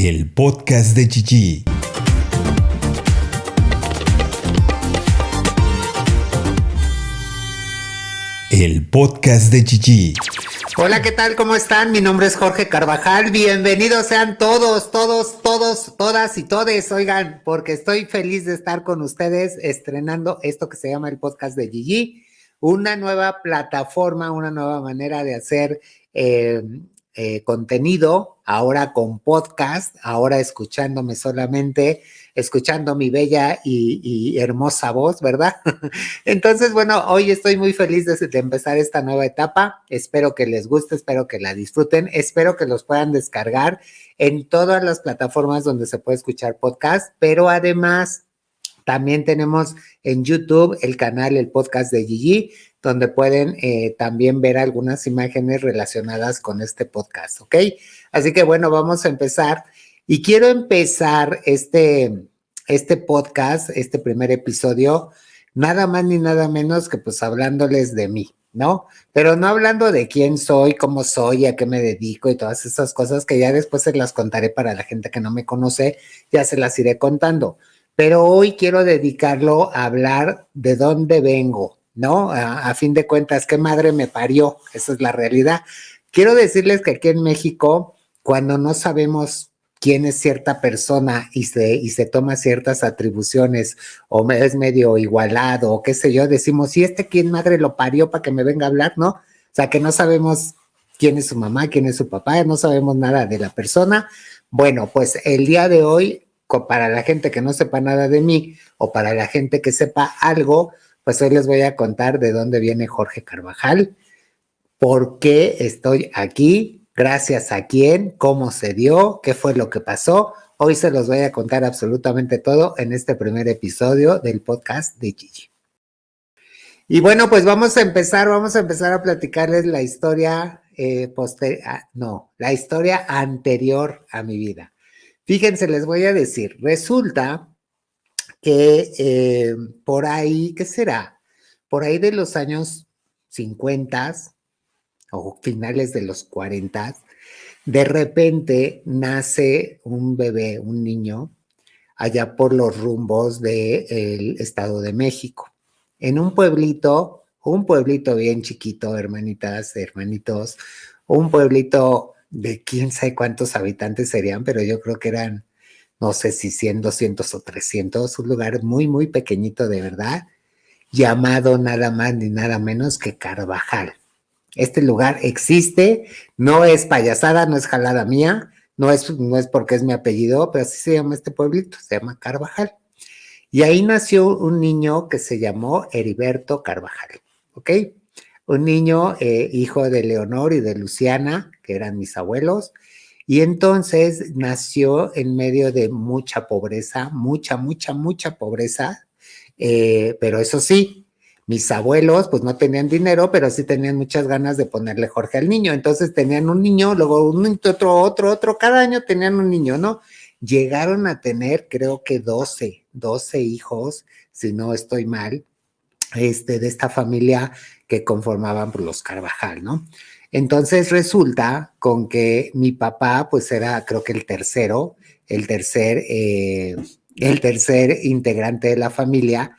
El podcast de Gigi. El podcast de Gigi. Hola, ¿qué tal? ¿Cómo están? Mi nombre es Jorge Carvajal. Bienvenidos sean todos, todas y todes. Oigan, porque estoy feliz de estar con ustedes estrenando esto que se llama el podcast de Gigi, una nueva plataforma, una nueva manera de hacer contenido, ahora con podcast, ahora escuchándome solamente, escuchando mi bella y hermosa voz, ¿verdad? Entonces, bueno, hoy estoy muy feliz de empezar esta nueva etapa. Espero que les guste, espero que la disfruten, espero que los puedan descargar en todas las plataformas donde se puede escuchar podcast, pero además también tenemos en YouTube el canal, el podcast de Gigi, donde pueden también ver algunas imágenes relacionadas con este podcast, ¿ok? Así que bueno, vamos a empezar. Y quiero empezar este podcast, este primer episodio, nada más ni nada menos que pues hablándoles de mí, ¿no? Pero no hablando de quién soy, cómo soy, a qué me dedico y todas esas cosas que ya después se las contaré para la gente que no me conoce, ya se las iré contando. Pero hoy quiero dedicarlo a hablar de dónde vengo, ¿no? A fin de cuentas, ¿qué madre me parió? Esa es la realidad. Quiero decirles que aquí en México, cuando no sabemos quién es cierta persona y se toma ciertas atribuciones o es medio igualado o qué sé yo, decimos, ¿y quién madre lo parió para que me venga a hablar, no? O sea, que no sabemos quién es su mamá, quién es su papá, no sabemos nada de la persona. Bueno, pues el día de hoy, para la gente que no sepa nada de mí o para la gente que sepa algo, pues hoy les voy a contar de dónde viene Jorge Carvajal, por qué estoy aquí, gracias a quién, cómo se dio, qué fue lo que pasó. Hoy se los voy a contar absolutamente todo en este primer episodio del podcast de Gigi. Y bueno, pues vamos a empezar a platicarles la historia la historia anterior a mi vida. Fíjense, les voy a decir, resulta que por ahí, ¿qué será? Por ahí de los años 50 o finales de los 40, de repente nace un bebé, un niño, allá por los rumbos del Estado de México, en un pueblito bien chiquito, hermanitas, hermanitos, un pueblito de quién sabe cuántos habitantes serían, pero yo creo que eran, no sé si 100, 200 o 300, un lugar muy, muy pequeñito de verdad, llamado nada más ni nada menos que Carvajal. Este lugar existe, no es payasada, no es jalada mía, no es porque es mi apellido, pero así se llama este pueblito, se llama Carvajal. Y ahí nació un niño que se llamó Heriberto Carvajal, ¿ok? Un niño hijo de Leonor y de Luciana, que eran mis abuelos, y entonces nació en medio de mucha pobreza, mucha pobreza, pero eso sí, mis abuelos pues no tenían dinero, pero sí tenían muchas ganas de ponerle Jorge al niño, entonces tenían un niño, luego un niño, otro, cada año tenían un niño, ¿no? Llegaron a tener creo que 12 hijos, si no estoy mal, de esta familia que conformaban por los Carvajal, ¿no? Entonces resulta con que mi papá pues era creo que el tercer integrante de la familia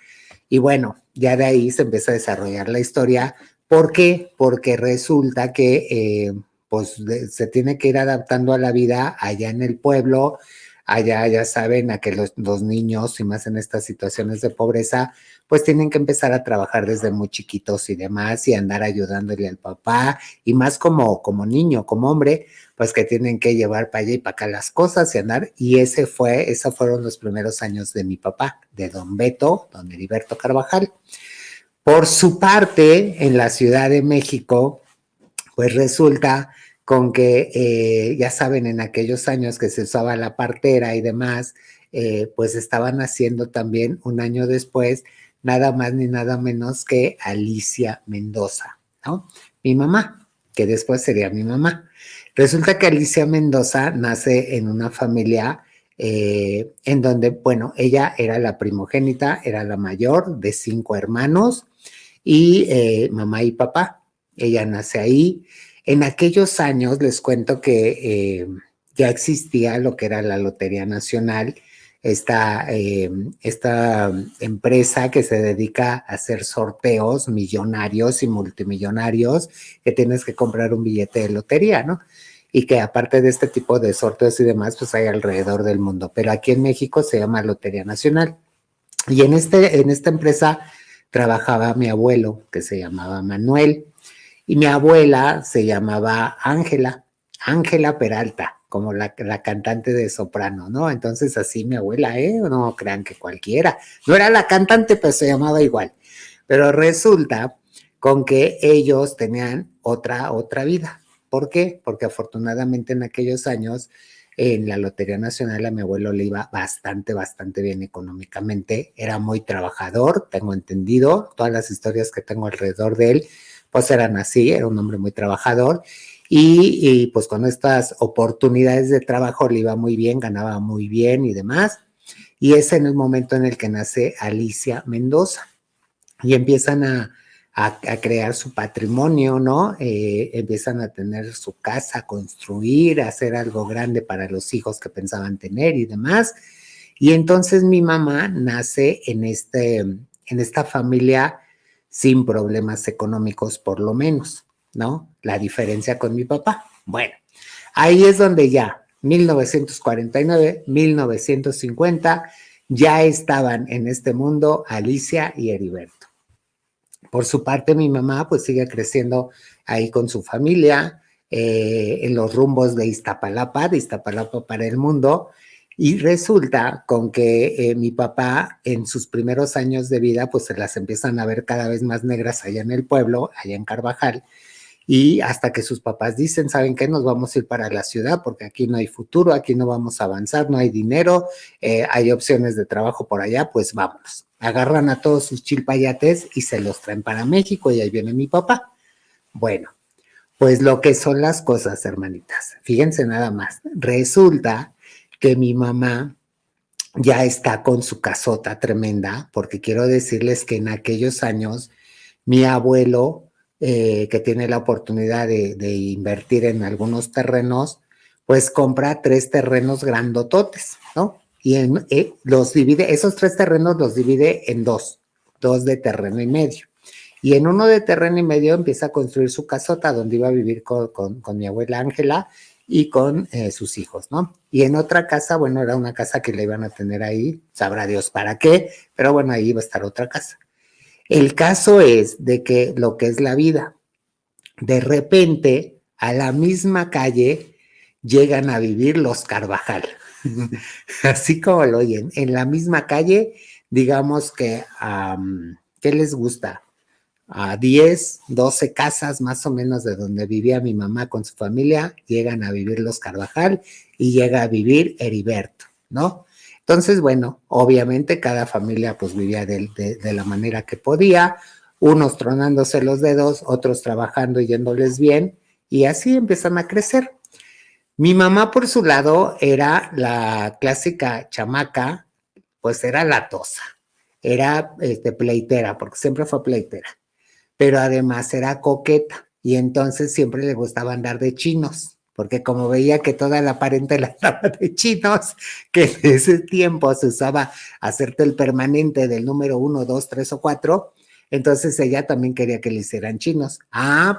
y bueno, ya de ahí se empezó a desarrollar la historia. ¿Por qué? Porque resulta que pues se tiene que ir adaptando a la vida allá en el pueblo, allá ya saben a que los niños y más en estas situaciones de pobreza pues tienen que empezar a trabajar desde muy chiquitos y demás y andar ayudándole al papá y más como niño, como hombre, pues que tienen que llevar para allá y para acá las cosas y andar y esos fueron los primeros años de mi papá, de don Beto, don Heriberto Carvajal. Por su parte, en la Ciudad de México, pues resulta con que, ya saben, en aquellos años que se usaba la partera y demás, pues estaban haciendo también un año después, nada más ni nada menos que Alicia Mendoza, ¿no? Mi mamá, que después sería mi mamá. Resulta que Alicia Mendoza nace en una familia en donde, bueno, ella era la primogénita, era la mayor de 5 hermanos y mamá y papá. Ella nace ahí. En aquellos años les cuento que ya existía lo que era la Lotería Nacional, esta empresa que se dedica a hacer sorteos millonarios y multimillonarios, que tienes que comprar un billete de lotería, ¿no? Y que aparte de este tipo de sorteos y demás, pues hay alrededor del mundo. Pero aquí en México se llama Lotería Nacional. Y en esta empresa trabajaba mi abuelo, que se llamaba Manuel, y mi abuela se llamaba Ángela, Ángela Peralta, como la cantante de soprano, ¿no? Entonces así mi abuela, no crean que cualquiera, no era la cantante, pero se llamaba igual. Pero resulta con que ellos tenían otra vida. ¿Por qué? Porque afortunadamente en aquellos años en la Lotería Nacional a mi abuelo le iba bastante bien económicamente, era muy trabajador, tengo entendido, todas las historias que tengo alrededor de él, pues eran así, era un hombre muy trabajador y pues con estas oportunidades de trabajo le iba muy bien, ganaba muy bien y demás, y es en el momento en el que nace Alicia Mendoza y empiezan a crear su patrimonio, ¿no? Empiezan a tener su casa, a construir, a hacer algo grande para los hijos que pensaban tener y demás. Y entonces mi mamá nace en esta familia sin problemas económicos, por lo menos, ¿no? La diferencia con mi papá. Bueno, ahí es donde ya, 1949, 1950, ya estaban en este mundo Alicia y Heriberto. Por su parte, mi mamá pues sigue creciendo ahí con su familia, en los rumbos de Iztapalapa para el mundo, y resulta con que mi papá en sus primeros años de vida pues se las empiezan a ver cada vez más negras allá en el pueblo, allá en Carvajal, y hasta que sus papás dicen, ¿saben qué? Nos vamos a ir para la ciudad porque aquí no hay futuro, aquí no vamos a avanzar, no hay dinero, hay opciones de trabajo por allá, pues vámonos. Agarran a todos sus chilpayates y se los traen para México y ahí viene mi papá. Bueno, pues lo que son las cosas, hermanitas. Fíjense nada más. Resulta que mi mamá ya está con su casota tremenda, porque quiero decirles que en aquellos años mi abuelo, que tiene la oportunidad de invertir en algunos terrenos, pues compra 3 terrenos grandototes, ¿no? Y los divide, esos 3 terrenos los divide en dos de terreno y medio. Y en uno de terreno y medio empieza a construir su casota donde iba a vivir con mi abuela Ángela y con sus hijos, ¿no? Y en otra casa, bueno, era una casa que le iban a tener ahí, sabrá Dios para qué, pero bueno, ahí iba a estar otra casa. El caso es de que lo que es la vida, de repente a la misma calle llegan a vivir los Carvajal, así como lo oyen, en la misma calle, digamos que, ¿qué les gusta? A 10, 12 casas más o menos de donde vivía mi mamá con su familia, llegan a vivir los Carvajal y llega a vivir Heriberto, ¿no? Entonces, bueno, obviamente cada familia pues vivía de la manera que podía, unos tronándose los dedos, otros trabajando y yéndoles bien, y así empiezan a crecer. Mi mamá, por su lado, era la clásica chamaca, pues era latosa, era pleitera, porque siempre fue pleitera, pero además era coqueta, y entonces siempre le gustaba andar de chinos, porque como veía que toda la parentela estaba de chinos, que en ese tiempo se usaba hacerte el permanente del número 1, 2, 3 o 4, entonces ella también quería que le hicieran chinos.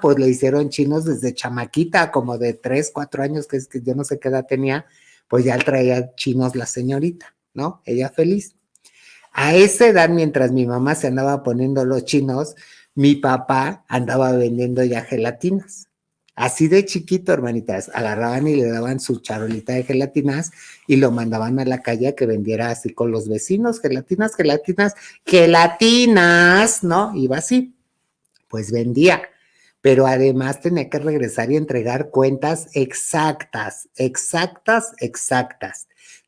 Pues le hicieron chinos desde chamaquita, como de 3, 4 años, que es que yo no sé qué edad tenía, pues ya traía chinos la señorita, ¿no? Ella feliz. A esa edad, mientras mi mamá se andaba poniendo los chinos, mi papá andaba vendiendo ya gelatinas. Así de chiquito, hermanitas, agarraban y le daban su charolita de gelatinas y lo mandaban a la calle a que vendiera así con los vecinos, gelatinas, ¿no? Iba así, pues vendía, pero además tenía que regresar y entregar cuentas exactas.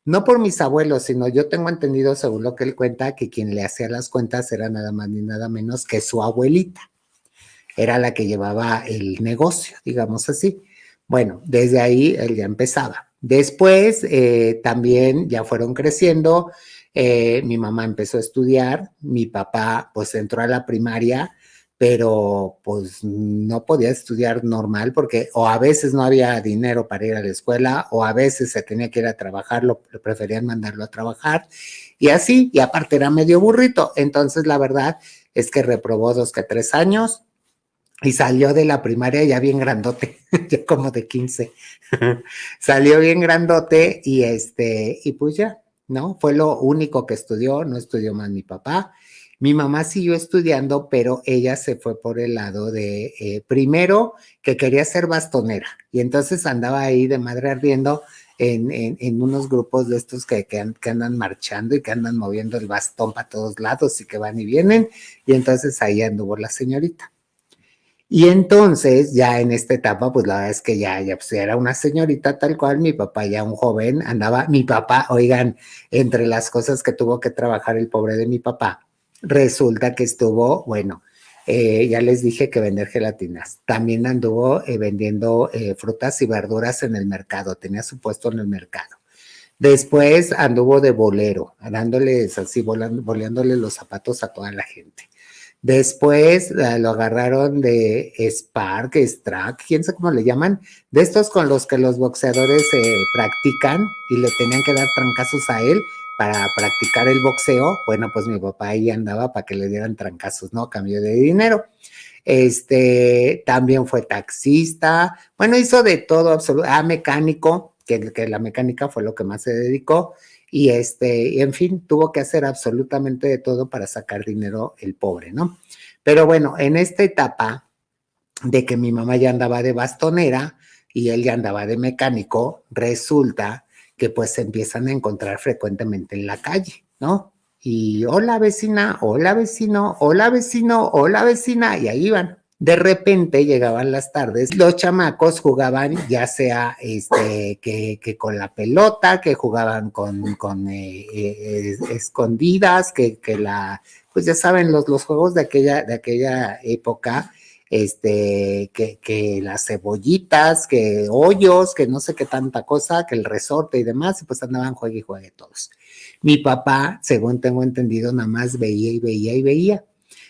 No por mis abuelos, sino yo tengo entendido, según lo que él cuenta, que quien le hacía las cuentas era nada más ni nada menos que su abuelita. Era la que llevaba el negocio, digamos así. Bueno, desde ahí él ya empezaba. Después también ya fueron creciendo, mi mamá empezó a estudiar, mi papá pues entró a la primaria, pero pues no podía estudiar normal porque o a veces no había dinero para ir a la escuela o a veces se tenía que ir a trabajar, lo preferían mandarlo a trabajar y así, y aparte era medio burrito. Entonces la verdad es que reprobó 2 que 3 años y salió de la primaria ya bien grandote, ya como de 15. Salió bien grandote y pues ya, ¿no? Fue lo único que estudió, no estudió más mi papá. Mi mamá siguió estudiando, pero ella se fue por el lado de, primero, que quería ser bastonera, y entonces andaba ahí de madre ardiendo en unos grupos de estos que andan marchando y que andan moviendo el bastón para todos lados y que van y vienen, y entonces ahí anduvo la señorita. Y entonces, ya en esta etapa, pues la verdad es que pues, ya era una señorita tal cual, mi papá ya un joven, andaba, mi papá, oigan, entre las cosas que tuvo que trabajar el pobre de mi papá, resulta que estuvo, bueno, ya les dije que vender gelatinas, también anduvo vendiendo frutas y verduras en el mercado, tenía su puesto en el mercado. Después anduvo de bolero, dándoles así, boleándole los zapatos a toda la gente. Después lo agarraron de Spark, Strack, quién sabe cómo le llaman, de estos con los que los boxeadores practican y le tenían que dar trancazos a él para practicar el boxeo. Bueno, pues mi papá ahí andaba para que le dieran trancazos, ¿no? A cambio de dinero. También fue taxista, bueno, hizo de todo, mecánico, que la mecánica fue lo que más se dedicó, y en fin, tuvo que hacer absolutamente de todo para sacar dinero el pobre, ¿no? Pero bueno, en esta etapa de que mi mamá ya andaba de bastonera y él ya andaba de mecánico, resulta que pues se empiezan a encontrar frecuentemente en la calle, ¿no? Y hola vecina, hola vecino, hola vecino, hola vecina, y ahí van. De repente llegaban las tardes, los chamacos jugaban ya sea que con la pelota, que jugaban con escondidas, pues ya saben, los juegos de aquella época, que las cebollitas, que hoyos, que no sé qué tanta cosa, que el resorte y demás, y pues andaban juegue y juegue todos. Mi papá, según tengo entendido, nada más veía y veía y veía,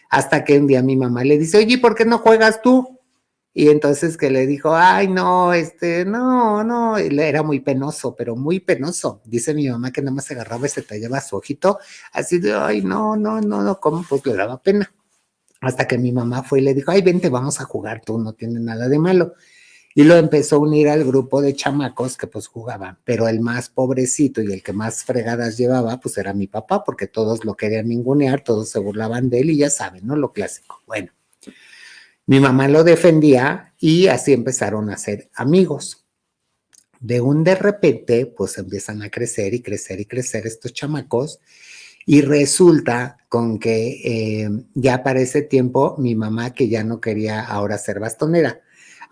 hasta que un día mi mamá le dice, oye, ¿por qué no juegas tú? Y entonces que le dijo, ay, no, no, no, era muy penoso, pero muy penoso. Dice mi mamá que nada más se agarraba y se tallaba su ojito, así de, ay, no, no, no, no, ¿cómo? Pues le daba pena. Hasta que mi mamá fue y le dijo, ay, vente, vamos a jugar, tú no tienes nada de malo. Y lo empezó a unir al grupo de chamacos que pues jugaban, pero el más pobrecito y el que más fregadas llevaba, pues era mi papá, porque todos lo querían ningunear, todos se burlaban de él y ya saben, ¿no? Lo clásico. Bueno, mi mamá lo defendía y así empezaron a ser amigos. De repente, pues empiezan a crecer y crecer y crecer estos chamacos. Y resulta con que ya para ese tiempo mi mamá, que ya no quería ahora ser bastonera,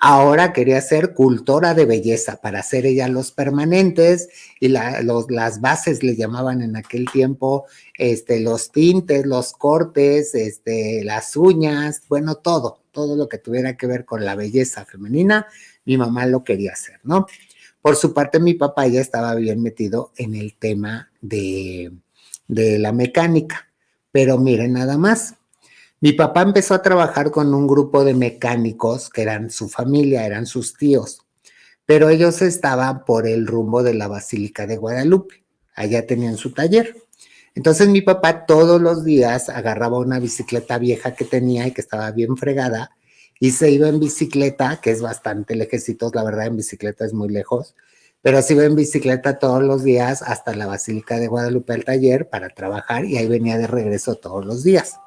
ahora quería ser cultora de belleza para hacer ella los permanentes y las bases le llamaban en aquel tiempo, los tintes, los cortes, las uñas, bueno, todo lo que tuviera que ver con la belleza femenina, mi mamá lo quería hacer, ¿no? Por su parte, mi papá ya estaba bien metido en el tema de la mecánica. Pero miren nada más, mi papá empezó a trabajar con un grupo de mecánicos que eran su familia, eran sus tíos, pero ellos estaban por el rumbo de la Basílica de Guadalupe, allá tenían su taller. Entonces mi papá todos los días agarraba una bicicleta vieja que tenía y que estaba bien fregada y se iba en bicicleta, que es bastante lejecitos, la verdad en bicicleta es muy lejos, pero se iba en bicicleta todos los días hasta la Basílica de Guadalupe al taller para trabajar y ahí venía de regreso todos los días.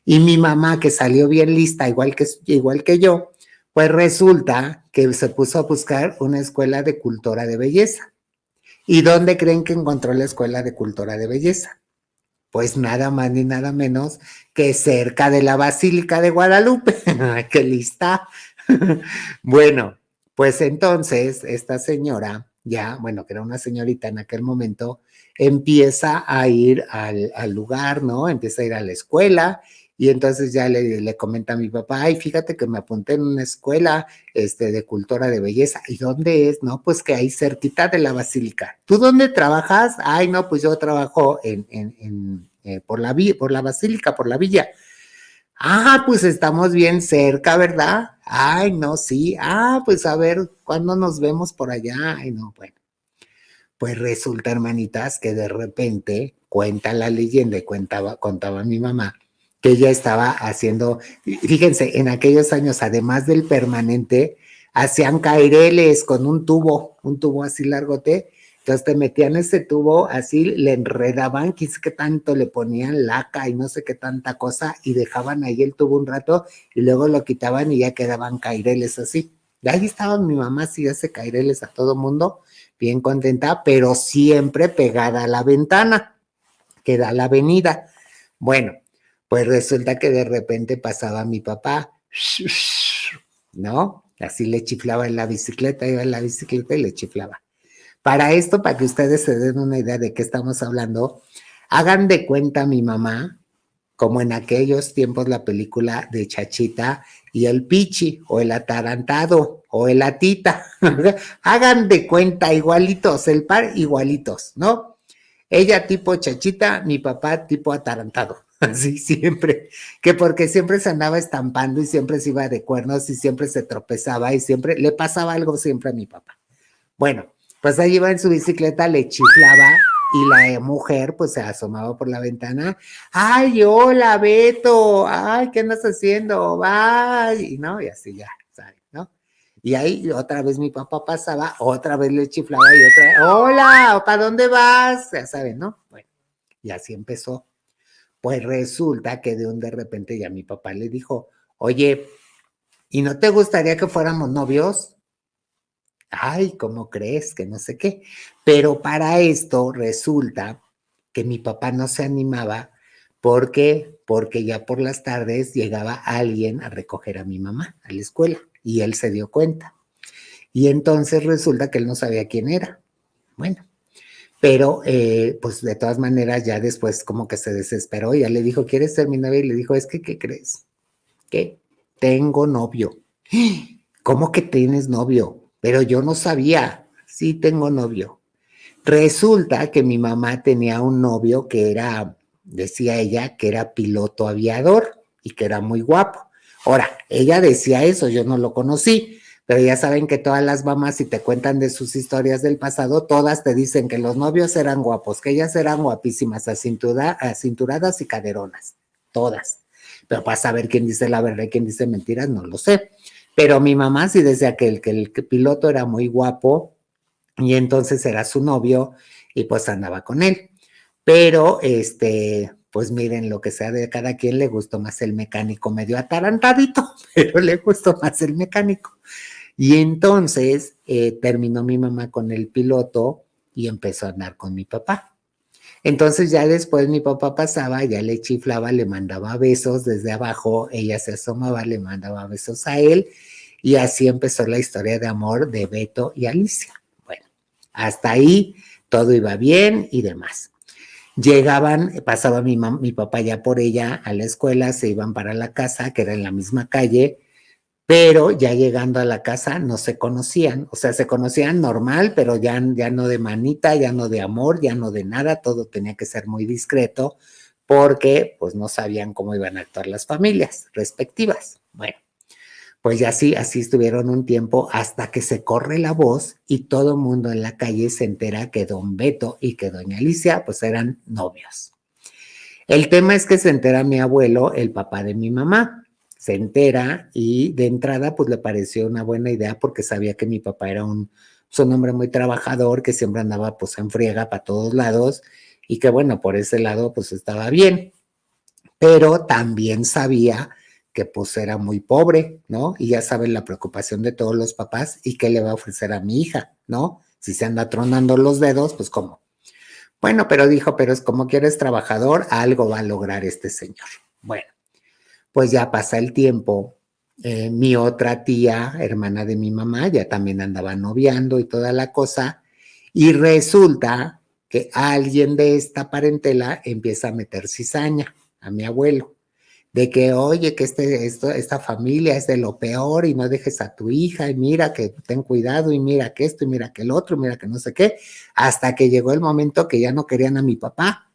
Y mi mamá, que salió bien lista, igual que yo, pues resulta que se puso a buscar una escuela de cultura de belleza. ¿Y dónde creen que encontró la escuela de cultura de belleza? Pues nada más ni nada menos que cerca de la Basílica de Guadalupe. ¡Qué lista! Bueno, pues entonces esta señora, ya, bueno, que era una señorita en aquel momento, empieza a ir al lugar, ¿no? Empieza a ir a la escuela y entonces ya le comenta a mi papá, ay, fíjate que me apunté en una escuela de cultura de belleza. ¿Y dónde es? No, pues que ahí cerquita de la basílica. ¿Tú dónde trabajas? Ay, no, pues yo trabajo por la basílica, por la villa. Ah, pues estamos bien cerca, ¿verdad? Ay, no, sí. Ah, pues a ver, ¿cuándo nos vemos por allá? Ay, no, bueno. Pues resulta, hermanitas, que de repente cuenta la leyenda y contaba mi mamá que ella estaba haciendo, fíjense, en aquellos años, además del permanente, hacían caireles con un tubo así largote. Entonces te metían ese tubo así, le enredaban, quise que tanto le ponían laca y no sé qué tanta cosa, y dejaban ahí el tubo un rato y luego lo quitaban y ya quedaban caireles así. Y ahí estaba mi mamá, así hace caireles a todo mundo, bien contenta, pero siempre pegada a la ventana que da a la avenida. Bueno, pues resulta que de repente pasaba mi papá, ¿no? Así le chiflaba en la bicicleta, iba en la bicicleta y le chiflaba. Para esto, para que ustedes se den una idea de qué estamos hablando, hagan de cuenta mi mamá, como en aquellos tiempos la película de Chachita y el Pichi, o el atarantado, o el Atita. Hagan de cuenta igualitos, el par igualitos, ¿no? Ella tipo Chachita, mi papá tipo atarantado. Así siempre, que porque siempre se andaba estampando y siempre se iba de cuernos y siempre se tropezaba y siempre le pasaba algo siempre a mi papá. Bueno, pues ahí iba en su bicicleta, le chiflaba y la mujer pues se asomaba por la ventana. Ay, hola, Beto. Ay, ¿qué andas haciendo? Bye. Y no, y así ya, ¿sabes? ¿No? Y ahí otra vez mi papá pasaba, otra vez le chiflaba y otra vez, hola, ¿para dónde vas? Ya saben, ¿no? Bueno, y así empezó. Pues resulta que de repente ya mi papá le dijo, oye, ¿y no te gustaría que fuéramos novios? Ay, ¿cómo crees? Que no sé qué. Pero para esto resulta que mi papá no se animaba. ¿Por qué? Porque ya por las tardes llegaba alguien a recoger a mi mamá a la escuela y él se dio cuenta. Y entonces resulta que él no sabía quién era. Bueno, pero pues de todas maneras ya después como que se desesperó y ya le dijo, ¿quieres ser mi novia? Y le dijo, es que, ¿qué crees? ¿Qué? Tengo novio. ¿Cómo que tienes novio? Pero yo no sabía. Sí, tengo novio. Resulta que mi mamá tenía un novio que era, decía ella, que era piloto aviador y que era muy guapo. Ahora, ella decía eso, yo no lo conocí, pero ya saben que todas las mamás, si te cuentan de sus historias del pasado, todas te dicen que los novios eran guapos, que ellas eran guapísimas, acinturadas y caderonas, todas. Pero para saber quién dice la verdad y quién dice mentiras, no lo sé. Pero mi mamá sí decía que el piloto era muy guapo y entonces era su novio y pues andaba con él. Pero pues miren, lo que sea de cada quien, le gustó más el mecánico medio atarantadito, pero le gustó más el mecánico. Y entonces terminó mi mamá con el piloto y empezó a andar con mi papá. Entonces ya después mi papá pasaba, ya le chiflaba, le mandaba besos desde abajo, ella se asomaba, le mandaba besos a él y así empezó la historia de amor de Beto y Alicia. Bueno, hasta ahí todo iba bien y demás. Llegaban, pasaba mi papá ya por ella a la escuela, se iban para la casa, que era en la misma calle, pero ya llegando a la casa no se conocían, o sea, se conocían normal, pero ya no de manita, ya no de amor, ya no de nada, todo tenía que ser muy discreto porque pues no sabían cómo iban a actuar las familias respectivas. Bueno, pues ya así estuvieron un tiempo hasta que se corre la voz y todo el mundo en la calle se entera que don Beto y que doña Alicia pues eran novios. El tema es que se entera mi abuelo, el papá de mi mamá, se entera y de entrada pues le pareció una buena idea porque sabía que mi papá era un hombre muy trabajador, que siempre andaba pues en friega para todos lados y que bueno, por ese lado pues estaba bien, pero también sabía que pues era muy pobre, ¿no? Y ya saben la preocupación de todos los papás y qué le va a ofrecer a mi hija, ¿no? Si se anda tronando los dedos, pues cómo. Bueno, pero dijo, pero es como que eres trabajador, algo va a lograr este señor. Bueno, pues ya pasa el tiempo. Mi otra tía, hermana de mi mamá, ya también andaba noviando y toda la cosa. Y resulta que alguien de esta parentela empieza a meter cizaña a mi abuelo de que, oye, que esta familia es de lo peor y no dejes a tu hija y mira que ten cuidado y mira que esto y mira que el otro, mira que no sé qué, hasta que llegó el momento que ya no querían a mi papá,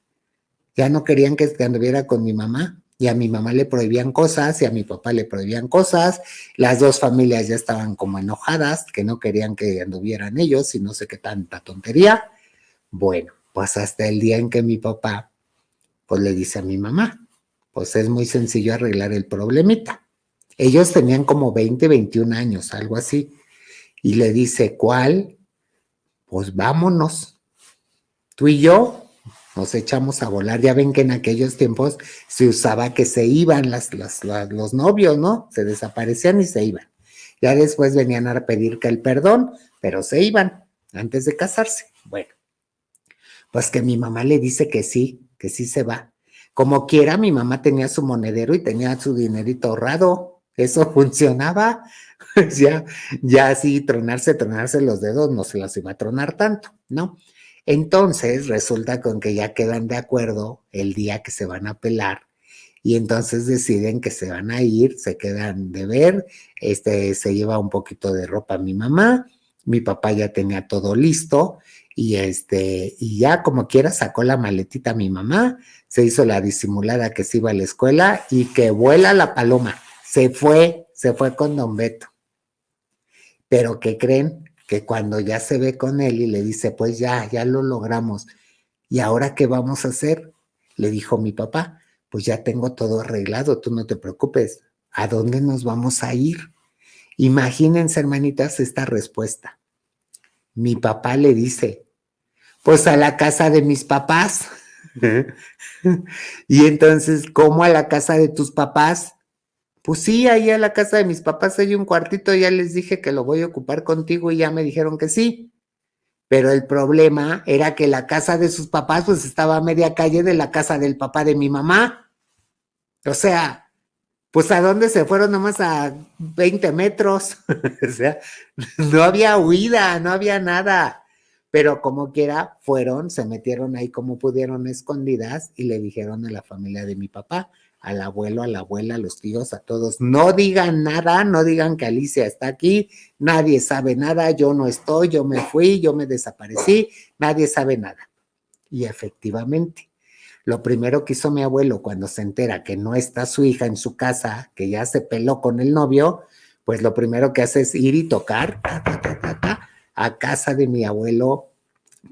ya no querían que anduviera con mi mamá Y a mi mamá le prohibían cosas y a mi papá le prohibían cosas. Las dos familias ya estaban como enojadas, que no querían que anduvieran ellos y no sé qué tanta tontería. Bueno, pues hasta el día en que mi papá, pues le dice a mi mamá, pues es muy sencillo arreglar el problemita. Ellos tenían como 20, 21 años, algo así. Y le dice, ¿cuál? Pues vámonos. Tú y yo nos echamos a volar. Ya ven que en aquellos tiempos se usaba que se iban los novios, ¿no? Se desaparecían y se iban. Ya después venían a pedir que el perdón, pero se iban antes de casarse. Bueno, pues que mi mamá le dice que sí se va. Como quiera, mi mamá tenía su monedero y tenía su dinerito ahorrado. Eso funcionaba. ya, ya así tronarse los dedos no se los iba a tronar tanto, ¿no? Entonces resulta con que ya quedan de acuerdo el día que se van a pelar y entonces deciden que se van a ir, se quedan de ver, se lleva un poquito de ropa a mi mamá, mi papá ya tenía todo listo y ya como quiera sacó la maletita a mi mamá, se hizo la disimulada que se iba a la escuela y que vuela la paloma, se fue con don Beto. Pero ¿qué creen? Que cuando ya se ve con él y le dice, pues ya lo logramos, ¿y ahora qué vamos a hacer? Le dijo mi papá, pues ya tengo todo arreglado, tú no te preocupes, ¿a dónde nos vamos a ir? Imagínense, hermanitas, esta respuesta. Mi papá le dice, pues a la casa de mis papás. Y entonces, ¿cómo a la casa de tus papás? Pues sí, ahí a la casa de mis papás hay un cuartito, ya les dije que lo voy a ocupar contigo y ya me dijeron que sí. Pero el problema era que la casa de sus papás pues estaba a media calle de la casa del papá de mi mamá. O sea, pues a dónde se fueron nomás a 20 metros. O sea, no había huida, no había nada. Pero como quiera, fueron, se metieron ahí como pudieron escondidas y le dijeron a la familia de mi papá, al abuelo, a la abuela, a los tíos, a todos, no digan nada, no digan que Alicia está aquí, nadie sabe nada, yo no estoy, yo me fui, yo me desaparecí, nadie sabe nada. Y efectivamente, lo primero que hizo mi abuelo cuando se entera que no está su hija en su casa, que ya se peló con el novio, pues lo primero que hace es ir y tocar a casa de mi abuelo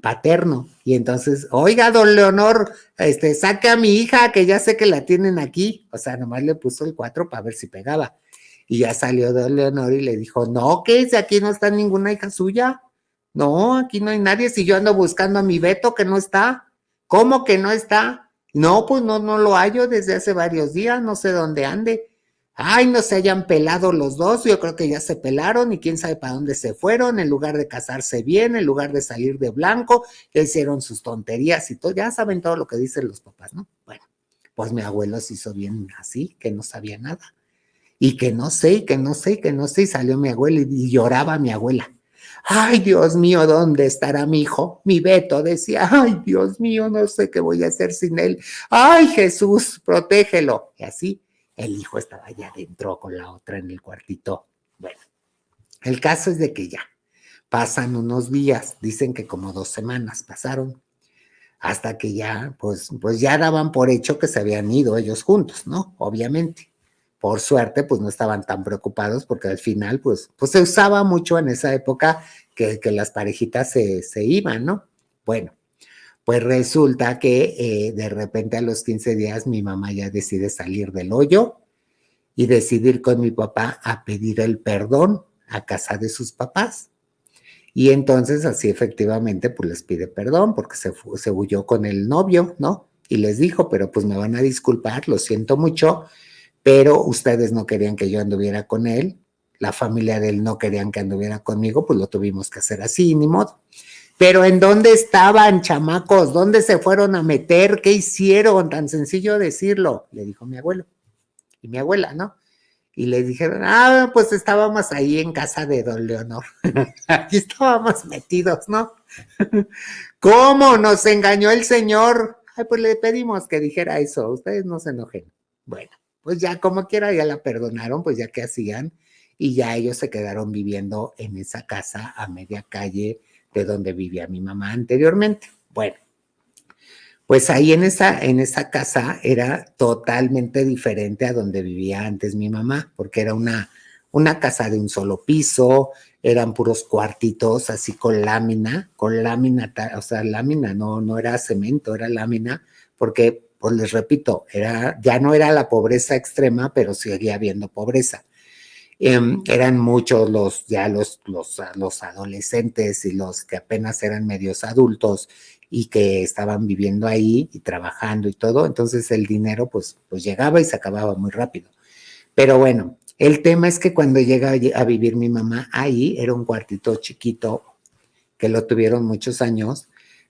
paterno. Y entonces, oiga, don Leonor, saque a mi hija, que ya sé que la tienen aquí. O sea, nomás le puso el 4 para ver si pegaba. Y ya salió don Leonor y le dijo, no, que si aquí no está ninguna hija suya. No, aquí no hay nadie. Si yo ando buscando a mi Beto, que no está. ¿Cómo que no está? No, pues no lo hallo desde hace varios días, no sé dónde ande. Ay, no se hayan pelado los dos, yo creo que ya se pelaron y quién sabe para dónde se fueron, en lugar de casarse bien, en lugar de salir de blanco, hicieron sus tonterías y todo, ya saben todo lo que dicen los papás, ¿no? Bueno, pues mi abuelo se hizo bien así, que no sabía nada, y que no sé, y que no sé, y que no sé, y salió mi abuela y lloraba mi abuela. Ay, Dios mío, ¿dónde estará mi hijo? Mi Beto decía, ay, Dios mío, no sé qué voy a hacer sin él. Ay, Jesús, protégelo. Y así, el hijo estaba allá adentro con la otra en el cuartito. Bueno, el caso es de que ya pasan unos días, dicen que como 2 semanas pasaron, hasta que ya, pues ya daban por hecho que se habían ido ellos juntos, ¿no? Obviamente. Por suerte, pues no estaban tan preocupados porque al final, pues se usaba mucho en esa época que las parejitas se iban, ¿no? Bueno, pues resulta que de repente a los 15 días mi mamá ya decide salir del hoyo y decidir con mi papá a pedir el perdón a casa de sus papás. Y entonces así efectivamente pues les pide perdón porque se huyó con el novio, ¿no? Y les dijo, pero pues me van a disculpar, lo siento mucho, pero ustedes no querían que yo anduviera con él, la familia de él no querían que anduviera conmigo, pues lo tuvimos que hacer así, ni modo. Pero ¿en dónde estaban, chamacos? ¿Dónde se fueron a meter? ¿Qué hicieron? Tan sencillo decirlo, le dijo mi abuelo y mi abuela, ¿no? Y le dijeron, pues estábamos ahí en casa de don Leonor. Aquí estábamos metidos, ¿no? ¿Cómo nos engañó el señor? Ay, pues le pedimos que dijera eso, ustedes no se enojen. Bueno, pues ya como quiera ya la perdonaron, pues ya que hacían, y ya ellos se quedaron viviendo en esa casa a media calle de donde vivía mi mamá anteriormente. Bueno, Pues ahí en esa casa era totalmente diferente a donde vivía antes mi mamá, porque era una casa de un solo piso, eran puros cuartitos así con lámina, o sea, lámina, no era cemento, era lámina, porque, pues les repito, ya no era la pobreza extrema, pero seguía habiendo pobreza. Eran muchos los adolescentes y los que apenas eran medios adultos y que estaban viviendo ahí y trabajando y todo, entonces el dinero pues llegaba y se acababa muy rápido. Pero bueno, el tema es que cuando llega a vivir mi mamá ahí, era un cuartito chiquito que lo tuvieron muchos años,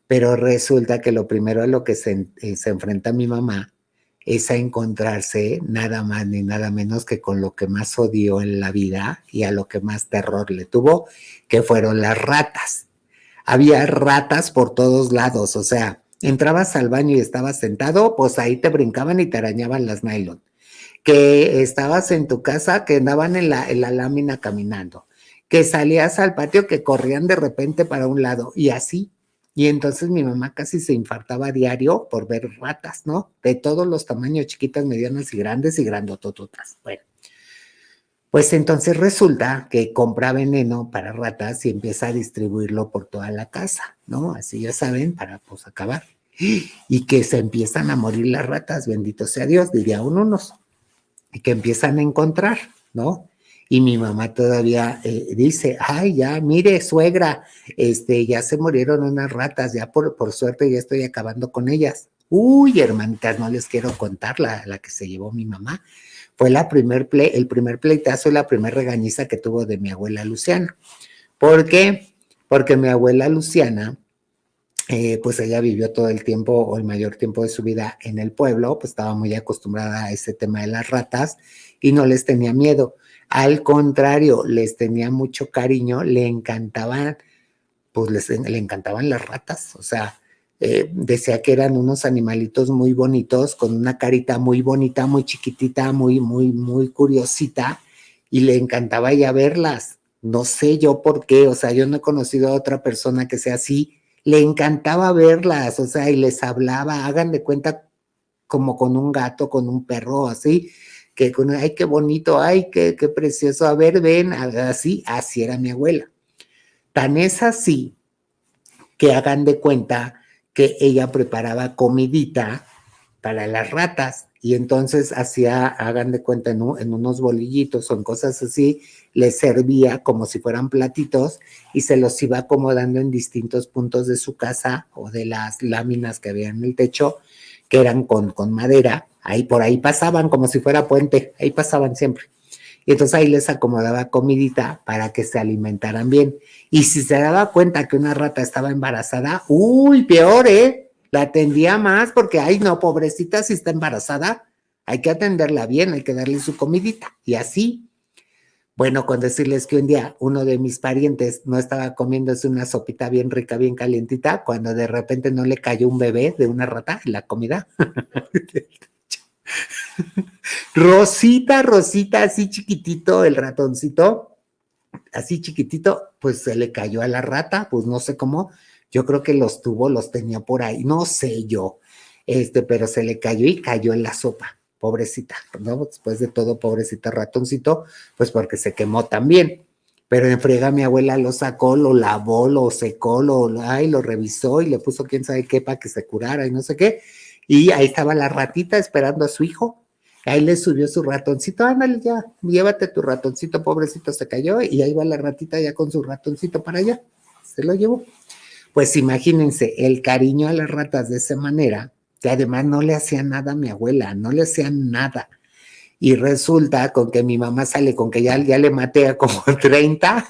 pero resulta que lo primero a lo que se enfrenta mi mamá es a encontrarse nada más ni nada menos que con lo que más odió en la vida y a lo que más terror le tuvo, que fueron las ratas. Había ratas por todos lados, o sea, entrabas al baño y estabas sentado, pues ahí te brincaban y te arañaban las nylon. Que estabas en tu casa, que andaban en la lámina caminando, que salías al patio, que corrían de repente para un lado y así. Y entonces mi mamá casi se infartaba a diario por ver ratas, ¿no? De todos los tamaños, chiquitas, medianas y grandotototas. Bueno, pues entonces resulta que compra veneno para ratas y empieza a distribuirlo por toda la casa, ¿no? Así ya saben, para pues acabar. Y que se empiezan a morir las ratas, bendito sea Dios, diría unos, y que empiezan a encontrar, ¿no? Y mi mamá todavía dice, ay, ya, mire, suegra, ya se murieron unas ratas, ya por suerte ya estoy acabando con ellas. Uy, hermanitas, no les quiero contar la que se llevó mi mamá. Fue el primer pleitazo y la primer regañiza que tuvo de mi abuela Luciana. ¿Por qué? Porque mi abuela Luciana, pues ella vivió todo el tiempo o el mayor tiempo de su vida en el pueblo, pues estaba muy acostumbrada a ese tema de las ratas y no les tenía miedo. Al contrario, les tenía mucho cariño, le encantaban, pues le encantaban las ratas, o sea, decía que eran unos animalitos muy bonitos, con una carita muy bonita, muy chiquitita, muy curiosita, y le encantaba ya verlas. No sé yo por qué, o sea, yo no he conocido a otra persona que sea así. Le encantaba verlas, o sea, y les hablaba, hagan de cuenta como con un gato, con un perro, así, que con, ay, qué bonito, ay, qué precioso, a ver, ven, así era mi abuela. Tan es así que hagan de cuenta que ella preparaba comidita para las ratas y entonces hacía, hagan de cuenta, en unos bolillitos o en cosas así, les servía como si fueran platitos y se los iba acomodando en distintos puntos de su casa o de las láminas que había en el techo, que eran con madera, ahí por ahí pasaban como si fuera puente, ahí pasaban siempre. Y entonces ahí les acomodaba comidita para que se alimentaran bien. Y si se daba cuenta que una rata estaba embarazada, uy, peor, ¿eh? La atendía más porque, ay, no, pobrecita, si está embarazada, hay que atenderla bien, hay que darle su comidita. Y así, bueno, con decirles que un día uno de mis parientes no estaba comiéndose una sopita bien rica, bien calientita, cuando de repente no le cayó un bebé de una rata en la comida. Rosita, así chiquitito, el ratoncito, así chiquitito, pues se le cayó a la rata, pues no sé cómo, yo creo que los tenía por ahí, no sé yo, pero se le cayó y cayó en la sopa, pobrecita, ¿no? Después de todo, pobrecita ratoncito, pues porque se quemó también. Pero en frega mi abuela lo sacó, lo lavó, lo secó, lo revisó y le puso quién sabe qué para que se curara y no sé qué. Y ahí estaba la ratita esperando a su hijo. Ahí le subió su ratoncito, ándale ya, llévate tu ratoncito, pobrecito, se cayó y ahí va la ratita ya con su ratoncito para allá, se lo llevó. Pues imagínense el cariño a las ratas de esa manera, que además no le hacía nada a mi abuela, no le hacían nada. Y resulta con que mi mamá sale con que ya le maté a como 30.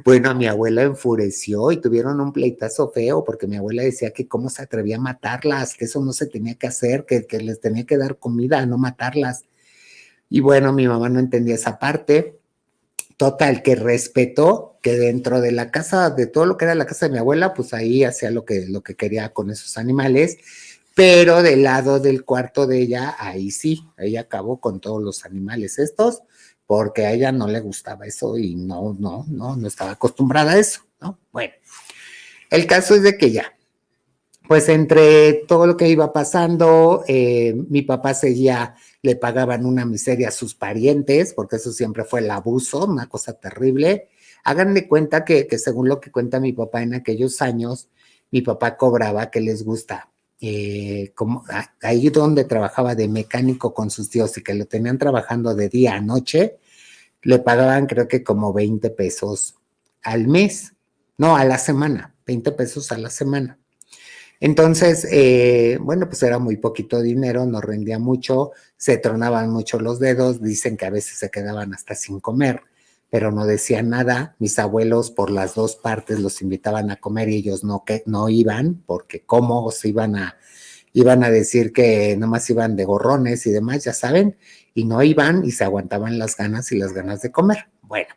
Bueno, a mi abuela enfureció y tuvieron un pleitazo feo porque mi abuela decía que cómo se atrevía a matarlas, que eso no se tenía que hacer, que les tenía que dar comida, no matarlas. Y bueno, mi mamá no entendía esa parte. Total, que respetó que dentro de la casa, de todo lo que era la casa de mi abuela, pues ahí hacía lo que quería con esos animales, pero del lado del cuarto de ella, ahí sí, ella acabó con todos los animales estos, porque a ella no le gustaba eso y no estaba acostumbrada a eso, ¿no? Bueno, el caso es de que ya, Pues entre todo lo que iba pasando, mi papá seguía, le pagaban una miseria a sus parientes, porque eso siempre fue el abuso, una cosa terrible. Hagan de cuenta que según lo que cuenta mi papá en aquellos años, mi papá cobraba, que les gusta, como ahí donde trabajaba de mecánico con sus tíos y que lo tenían trabajando de día a noche, le pagaban creo que como 20 pesos al mes, no, a la semana, 20 pesos a la semana. Entonces, bueno, pues era muy poquito dinero, no rendía mucho, se tronaban mucho los dedos, dicen que a veces se quedaban hasta sin comer, pero no decían nada. Mis abuelos por las dos partes los invitaban a comer y ellos no, que, no iban, porque cómo se iban a decir que nomás iban de gorrones y demás, ya saben, y no iban y se aguantaban las ganas y las ganas de comer. Bueno,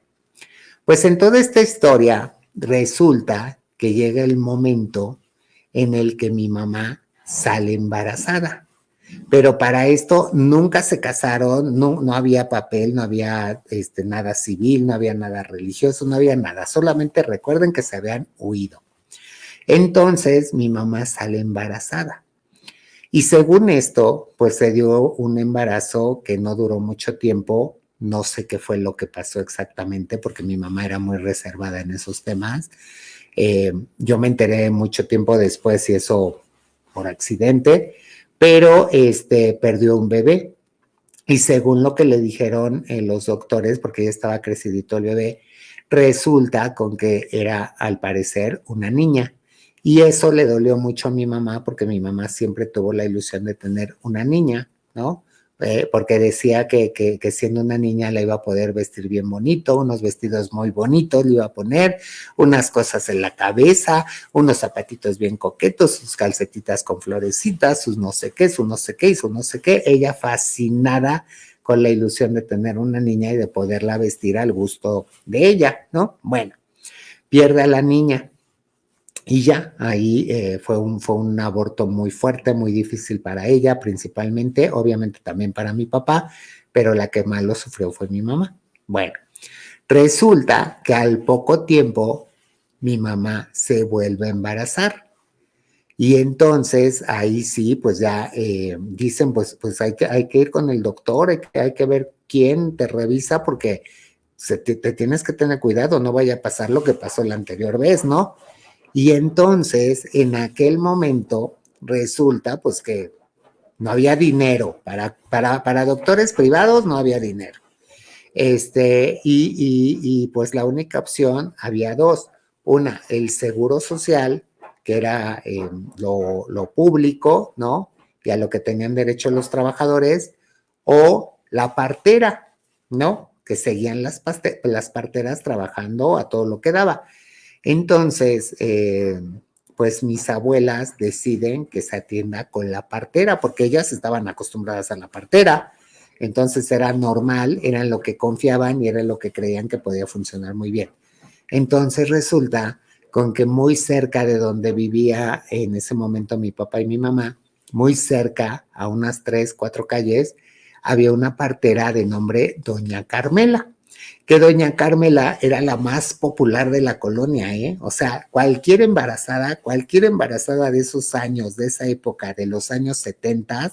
pues en toda esta historia resulta que llega el momento en el que mi mamá sale embarazada. Pero para esto nunca se casaron, no, no había papel, no había nada civil, no había nada religioso, no había nada. Solamente recuerden que se habían huido. Entonces mi mamá sale embarazada. Y según esto, pues se dio un embarazo que no duró mucho tiempo. No sé qué fue lo que pasó exactamente, porque mi mamá era muy reservada en esos temas. Yo me enteré mucho tiempo después y eso por accidente, pero perdió un bebé. Y según lo que le dijeron los doctores, porque ya estaba crecidito el bebé, resulta con que era al parecer una niña. Y eso le dolió mucho a mi mamá porque mi mamá siempre tuvo la ilusión de tener una niña, ¿no? Porque decía que siendo una niña la iba a poder vestir bien bonito, unos vestidos muy bonitos le iba a poner, unas cosas en la cabeza, unos zapatitos bien coquetos, sus calcetitas con florecitas, sus no sé qué, su no sé qué y su no sé qué. Ella fascinada con la ilusión de tener una niña y de poderla vestir al gusto de ella, ¿no? Bueno, pierde a la niña. Y ya, ahí fue un aborto muy fuerte, muy difícil para ella, principalmente, obviamente también para mi papá, pero la que más lo sufrió fue mi mamá. Bueno, resulta que al poco tiempo mi mamá se vuelve a embarazar. Y entonces ahí sí, pues ya dicen, pues hay que ir con el doctor, hay que ver quién te revisa porque te tienes que tener cuidado, no vaya a pasar lo que pasó la anterior vez, ¿no? Y entonces, en aquel momento, resulta pues que no había dinero, para doctores privados no había dinero. Pues la única opción, había dos. Una, el seguro social, que era lo público, ¿no? Y a lo que tenían derecho los trabajadores, o la partera, ¿no? Que seguían las parteras trabajando a todo lo que daba. Entonces, pues mis abuelas deciden que se atienda con la partera, porque ellas estaban acostumbradas a la partera, entonces era normal, era en lo que confiaban y era en lo que creían que podía funcionar muy bien. Entonces resulta con que muy cerca de donde vivía en ese momento mi papá y mi mamá, muy cerca, a unas 3, 4 calles, había una partera de nombre Doña Carmela, que doña Carmela era la más popular de la colonia, ¿eh? O sea, cualquier embarazada de esos años, de esa época, de los años 70,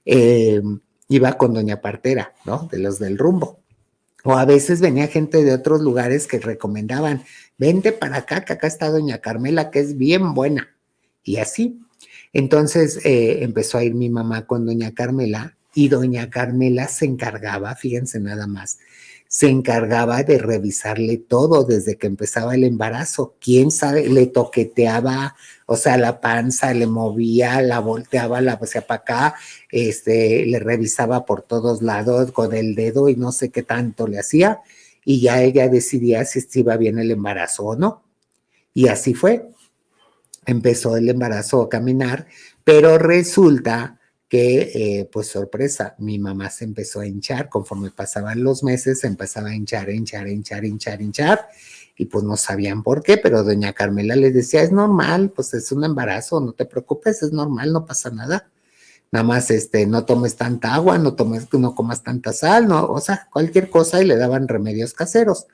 eh, iba con doña Partera, ¿no? De los del rumbo. O a veces venía gente de otros lugares que recomendaban, vente para acá, que acá está doña Carmela, que es bien buena. Y así. Entonces empezó a ir mi mamá con doña Carmela y doña Carmela se encargaba, fíjense nada más, se encargaba de revisarle todo desde que empezaba el embarazo. ¿Quién sabe? Le toqueteaba, o sea, la panza, le movía, la volteaba, la hacía para acá, le revisaba por todos lados con el dedo y no sé qué tanto le hacía, y ya ella decidía si iba bien el embarazo o no. Y así fue. Empezó el embarazo a caminar, pero resulta que, pues sorpresa, mi mamá se empezó a hinchar, conforme pasaban los meses, se empezaba a hinchar, y pues no sabían por qué, pero doña Carmela les decía, es normal, pues es un embarazo, no te preocupes, es normal, no pasa nada. Nada más no tomes tanta agua, no comas tanta sal, no, o sea, cualquier cosa, y le daban remedios caseros.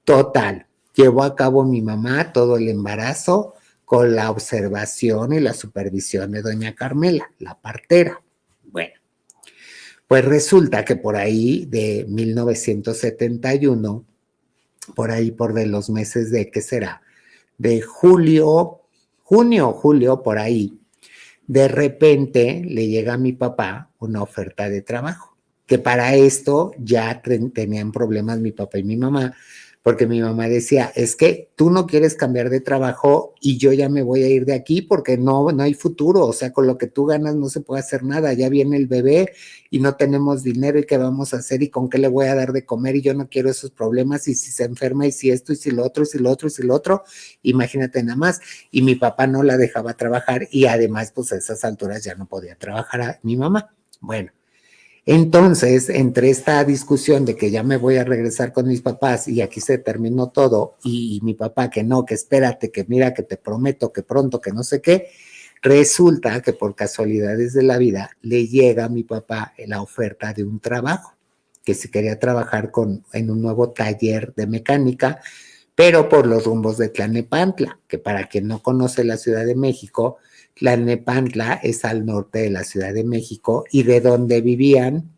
Total, llevó a cabo mi mamá todo el embarazo con la observación y la supervisión de doña Carmela, la partera. Bueno, pues resulta que por ahí de 1971, por ahí por de los meses de, ¿qué será? De junio, julio, por ahí, de repente le llega a mi papá una oferta de trabajo, que para esto ya tenían problemas mi papá y mi mamá, porque mi mamá decía, es que tú no quieres cambiar de trabajo y yo ya me voy a ir de aquí porque no hay futuro, o sea, con lo que tú ganas no se puede hacer nada, ya viene el bebé y no tenemos dinero y qué vamos a hacer y con qué le voy a dar de comer y yo no quiero esos problemas y si se enferma y si esto y si lo otro y si lo otro y si lo otro, imagínate nada más. Y mi papá no la dejaba trabajar y además pues a esas alturas ya no podía trabajar a mi mamá. Bueno, entonces, entre esta discusión de que ya me voy a regresar con mis papás y aquí se terminó todo, y mi papá que no, que espérate, que mira, que te prometo, que pronto, que no sé qué, resulta que por casualidades de la vida le llega a mi papá la oferta de un trabajo, que se quería trabajar en un nuevo taller de mecánica, pero por los rumbos de Tlalnepantla, que para quien no conoce la Ciudad de México, Tlalnepantla es al norte de la Ciudad de México y de donde vivían,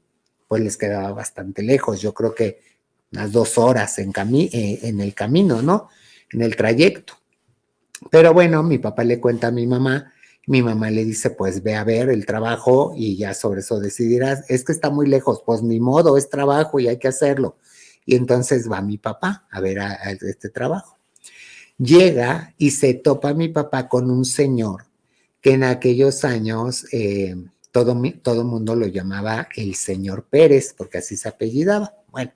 pues les quedaba bastante lejos. Yo creo que unas 2 horas en el camino, ¿no? En el trayecto. Pero bueno, mi papá le cuenta a mi mamá le dice, pues ve a ver el trabajo y ya sobre eso decidirás. Es que está muy lejos, pues ni modo, es trabajo y hay que hacerlo. Y entonces va mi papá a ver a este trabajo. Llega y se topa mi papá con un señor que en aquellos años todo mundo lo llamaba el señor Pérez, porque así se apellidaba. Bueno,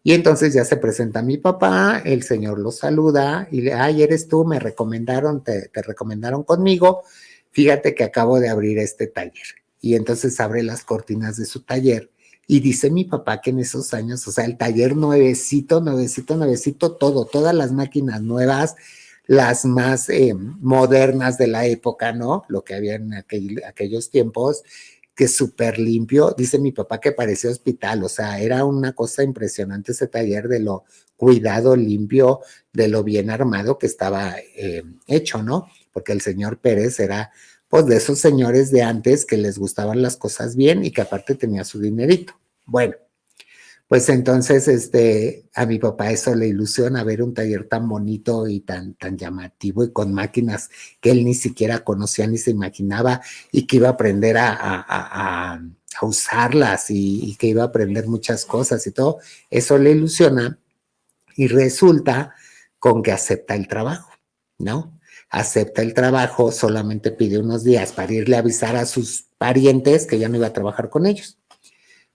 y entonces ya se presenta mi papá, el señor lo saluda y le, ay, eres tú, me recomendaron, te recomendaron conmigo, fíjate que acabo de abrir este taller. Y entonces abre las cortinas de su taller y dice mi papá que en esos años, o sea, el taller nuevecito, nuevecito, nuevecito, todo, todas las máquinas nuevas, las más modernas de la época, ¿no? Lo que había en aquellos tiempos, que súper limpio. Dice mi papá que parecía hospital, o sea, era una cosa impresionante ese taller de lo cuidado, limpio, de lo bien armado que estaba hecho, ¿no? Porque el señor Pérez era, pues, de esos señores de antes que les gustaban las cosas bien y que aparte tenía su dinerito. Bueno, pues entonces, a mi papá eso le ilusiona ver un taller tan bonito y tan llamativo y con máquinas que él ni siquiera conocía ni se imaginaba y que iba a aprender a usarlas y que iba a aprender muchas cosas y todo. Eso le ilusiona y resulta con que acepta el trabajo, ¿no? Acepta el trabajo, solamente pide unos días para irle a avisar a sus parientes que ya no iba a trabajar con ellos,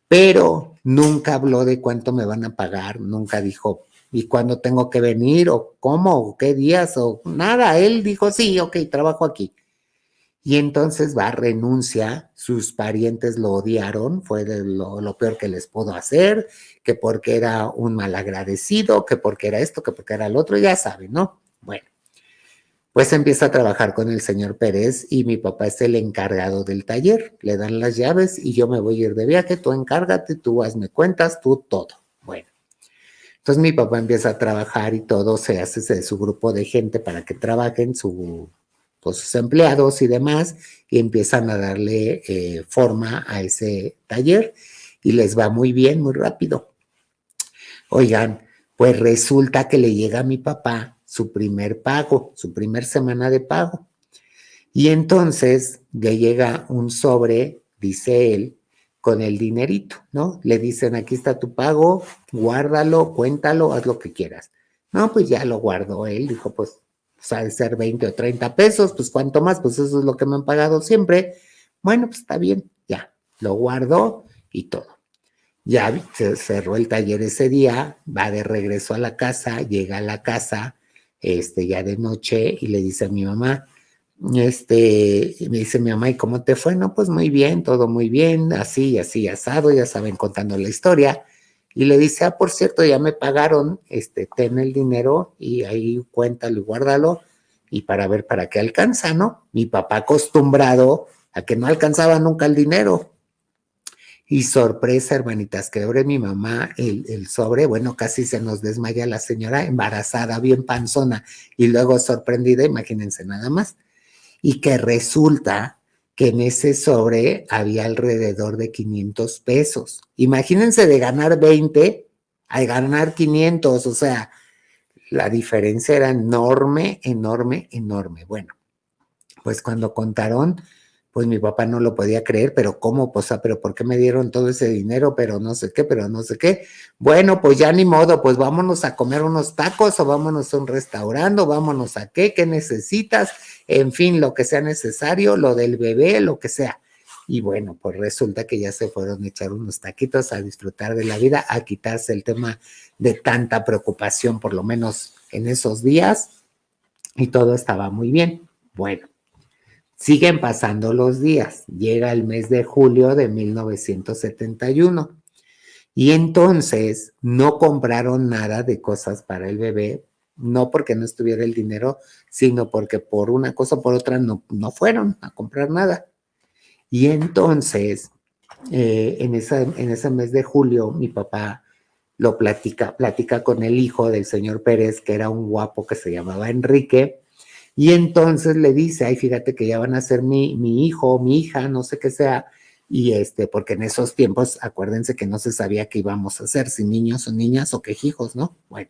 pero nunca habló de cuánto me van a pagar, nunca dijo, ¿y cuándo tengo que venir? ¿O cómo? ¿O qué días? O nada, él dijo, sí, ok, trabajo aquí. Y entonces va, renuncia, sus parientes lo odiaron, fue lo peor que les pudo hacer, que porque era un malagradecido, que porque era esto, que porque era el otro, ya saben, ¿no? Bueno, pues empieza a trabajar con el señor Pérez y mi papá es el encargado del taller. Le dan las llaves y yo me voy a ir de viaje, tú encárgate, tú hazme cuentas, tú todo. Bueno, entonces mi papá empieza a trabajar y todo, se hace de su grupo de gente para que trabajen, pues, sus empleados y demás, y empiezan a darle forma a ese taller y les va muy bien, muy rápido. Oigan, pues resulta que le llega a mi papá su primer pago, su primer semana de pago. Y entonces le llega un sobre, dice él, con el dinerito, ¿no? Le dicen, aquí está tu pago, guárdalo, cuéntalo, haz lo que quieras. No, pues ya lo guardó él, dijo, pues ha de ser 20 o 30 pesos, pues cuánto más, pues eso es lo que me han pagado siempre. Bueno, pues está bien, ya, lo guardó y todo. Ya se cerró el taller ese día, va de regreso a la casa, llega a la casa, ya de noche y le dice a mi mamá, y me dice mi mamá, ¿y cómo te fue? No, pues muy bien, todo muy bien, así, así, asado, ya saben, contando la historia. Y le dice, ah, por cierto, ya me pagaron, ten el dinero y ahí cuéntalo y guárdalo y para ver para qué alcanza, ¿no? Mi papá acostumbrado a que no alcanzaba nunca el dinero. Y sorpresa, hermanitas, que abre mi mamá el sobre, bueno, casi se nos desmaya la señora embarazada, bien panzona, y luego sorprendida, imagínense nada más. Y que resulta que en ese sobre había alrededor de 500 pesos. Imagínense de ganar 20 a ganar 500, o sea, la diferencia era enorme, enorme, enorme. Bueno, pues cuando contaron, pues mi papá no lo podía creer, pero ¿cómo? Pues, pero ¿por qué me dieron todo ese dinero? Pero no sé qué, pero no sé qué. Bueno, pues ya ni modo, pues vámonos a comer unos tacos o vámonos a un restaurante o vámonos a qué necesitas, en fin, lo que sea necesario, lo del bebé, lo que sea. Y bueno, pues resulta que ya se fueron a echar unos taquitos a disfrutar de la vida, a quitarse el tema de tanta preocupación, por lo menos en esos días, y todo estaba muy bien. Bueno, siguen pasando los días, llega el mes de julio de 1971 y entonces no compraron nada de cosas para el bebé, no porque no estuviera el dinero, sino porque por una cosa o por otra no fueron a comprar nada. Y entonces, en ese mes de julio, mi papá lo platica con el hijo del señor Pérez, que era un guapo que se llamaba Enrique, y entonces le dice, ay, fíjate que ya van a ser mi hijo, mi hija, no sé qué sea, y porque en esos tiempos, acuérdense que no se sabía qué íbamos a hacer, si niños o niñas o qué hijos, ¿no? Bueno,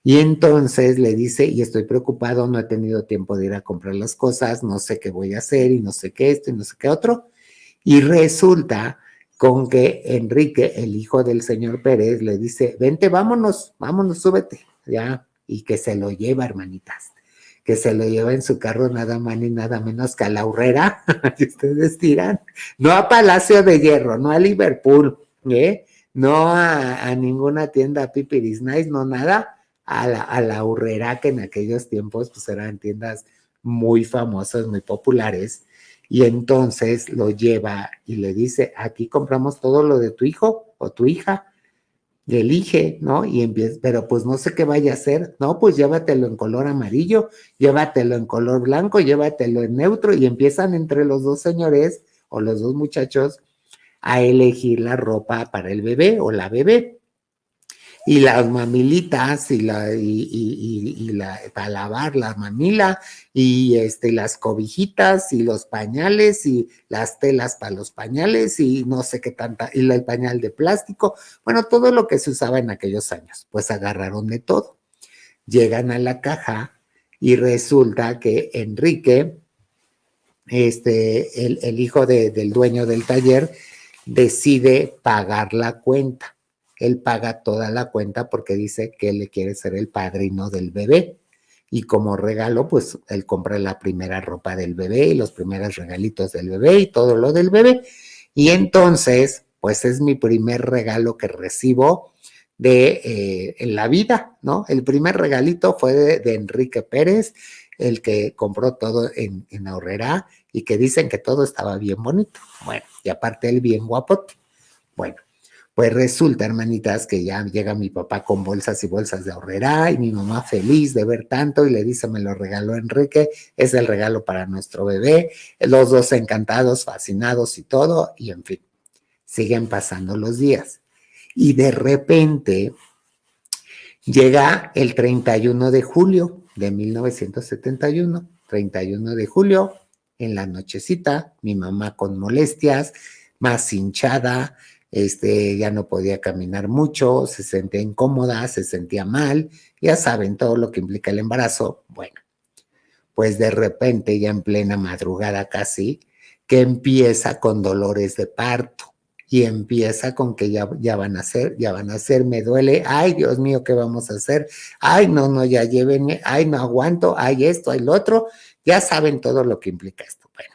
y entonces le dice, y estoy preocupado, no he tenido tiempo de ir a comprar las cosas, no sé qué voy a hacer, y no sé qué esto, y no sé qué otro, y resulta con que Enrique, el hijo del señor Pérez, le dice, vente, vámonos, vámonos, súbete, ya, y que se lo lleva, hermanitas, que se lo lleva en su carro nada más ni nada menos que a la Urrera, que ustedes dirán, no a Palacio de Hierro, no a Liverpool, no a ninguna tienda Pipiris Nice, no nada, a la Urrera, que en aquellos tiempos pues eran tiendas muy famosas, muy populares, y entonces lo lleva y le dice, aquí compramos todo lo de tu hijo o tu hija, y elige, ¿no? Y empieza, pero pues no sé qué vaya a hacer, no, pues llévatelo en color amarillo, llévatelo en color blanco, llévatelo en neutro, y empiezan entre los dos señores o los dos muchachos a elegir la ropa para el bebé o la bebé. Y las mamilitas para lavar la mamila y las cobijitas y los pañales y las telas para los pañales y no sé qué tanta, y el pañal de plástico, bueno, todo lo que se usaba en aquellos años, pues agarraron de todo. Llegan a la caja y resulta que Enrique, el hijo del dueño del taller, decide pagar la cuenta. Él paga toda la cuenta porque dice que él le quiere ser el padrino del bebé. Y como regalo, pues él compra la primera ropa del bebé y los primeros regalitos del bebé y todo lo del bebé. Y entonces, pues es mi primer regalo que recibo en la vida, ¿no? El primer regalito fue de Enrique Pérez, el que compró todo en Aurrera y que dicen que todo estaba bien bonito. Bueno, y aparte él bien guapote. Bueno, pues resulta, hermanitas, que ya llega mi papá con bolsas y bolsas de Aurrera y mi mamá feliz de ver tanto y le dice, me lo regaló Enrique, es el regalo para nuestro bebé, los dos encantados, fascinados y todo, y en fin, siguen pasando los días. Y de repente llega el 31 de julio de 1971, 31 de julio, en la nochecita, mi mamá con molestias, más hinchada, ya no podía caminar mucho, se sentía incómoda, se sentía mal, ya saben todo lo que implica el embarazo. Bueno, pues de repente, ya en plena madrugada casi, que empieza con dolores de parto y empieza con que ya van a hacer, me duele, ay Dios mío, ¿qué vamos a hacer? Ay, no, ya llévenme, ay, no aguanto, ay esto, ay lo otro, ya saben todo lo que implica esto. Bueno,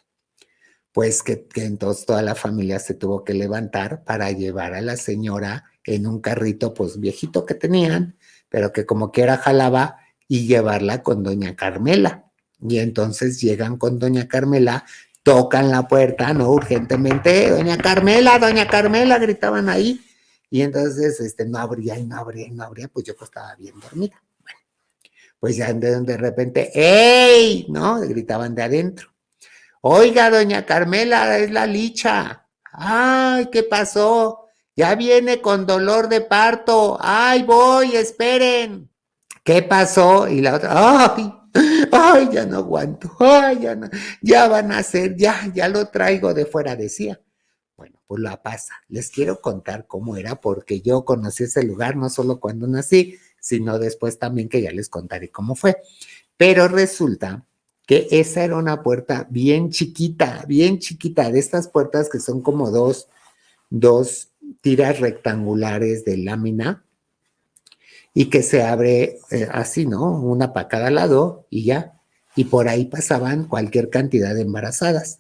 pues que entonces toda la familia se tuvo que levantar para llevar a la señora en un carrito pues viejito que tenían, pero que como quiera jalaba, y llevarla con doña Carmela. Y entonces llegan con doña Carmela, tocan la puerta, ¿no? Urgentemente, doña Carmela, gritaban ahí. Y entonces no abría y no abría y no abría, pues yo estaba bien dormida. Bueno, pues ya de repente, ¡ey! ¿No? Gritaban de adentro. Oiga, doña Carmela, es la Licha. Ay, ¿qué pasó? Ya viene con dolor de parto. Ay, voy, esperen. ¿Qué pasó? Y la otra, ay, ya no aguanto, ay, ya no, ya van a hacer, ya lo traigo de fuera, decía. Bueno, pues la pasa. Les quiero contar cómo era, porque yo conocí ese lugar no solo cuando nací, sino después también, que ya les contaré cómo fue. Pero resulta que esa era una puerta bien chiquita, de estas puertas que son como dos tiras rectangulares de lámina y que se abre así, ¿no? Una para cada lado y ya. Y por ahí pasaban cualquier cantidad de embarazadas.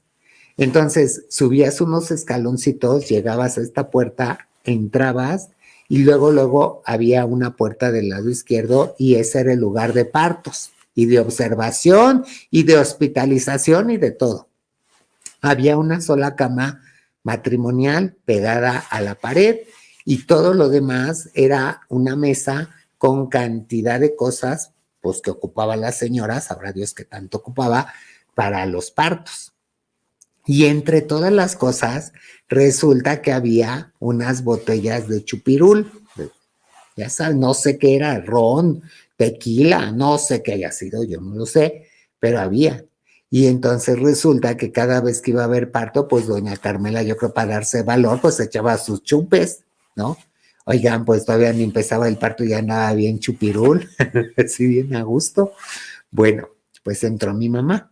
Entonces subías unos escaloncitos, llegabas a esta puerta, entrabas y luego había una puerta del lado izquierdo y ese era el lugar de partos y de observación y de hospitalización y de todo. Había una sola cama matrimonial pegada a la pared y todo lo demás era una mesa con cantidad de cosas pues que ocupaba la señora, sabrá Dios qué tanto ocupaba, para los partos. Y entre todas las cosas, resulta que había unas botellas de chupirul, ya sabes, no sé qué era, ron, tequila, no sé qué haya sido, yo no lo sé, pero había. Y entonces resulta que cada vez que iba a haber parto, pues doña Carmela, yo creo para darse valor, pues echaba sus chupes, ¿no? Oigan, pues todavía ni empezaba el parto y ya andaba bien chupirul, así bien a gusto. Bueno, pues entró mi mamá